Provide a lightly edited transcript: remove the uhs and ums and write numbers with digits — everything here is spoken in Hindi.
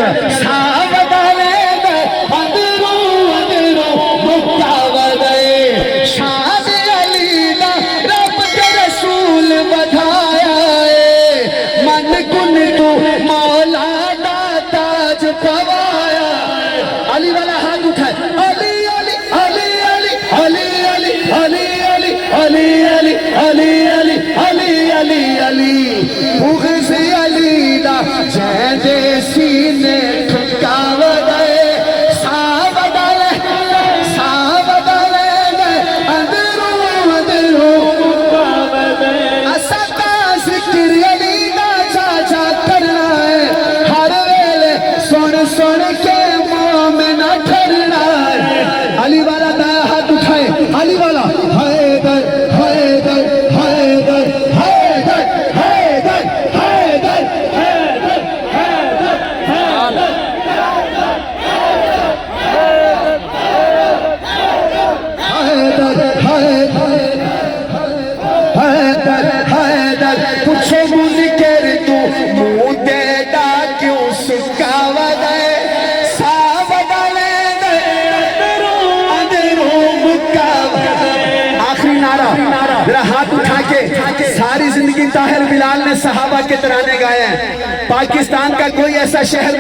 सावधाने अंदरो अंदरो मुकावदे शाद अली दा रब के रसूल बधाया मन कुन तू मौला दा ताज पवाया। अली वाला हाथ उठाए, अली अली अली अली अली अली अली अली अली अली अली अली अली अली मुग़ज़ अली दा जैदे सीने ठुकावदे सावधाने सावधाने अंदरो अंदरो मुकावदे। असा ता ज़िक्र अली दा चाचा करना है हर वेले सुन सुन के मोमिन ठहरना है। अली वाला दा हाथ उठाए, अली वाला हैदर हैदर हैदर हैदर हैदर हैदर हैदर हैदर हैदर हैदर पूछो मुनकर तू मुंह देदा क्यों सुकावदे सावधाने अंदरो अंदरो मुकावदे। आखिरी नारा जरा हाथ उठा के। सारी जिंदगी ताहिर बिलाल ने सहाबा के तराने गाए हैं। पाकिस्तान का कोई ऐसा शहर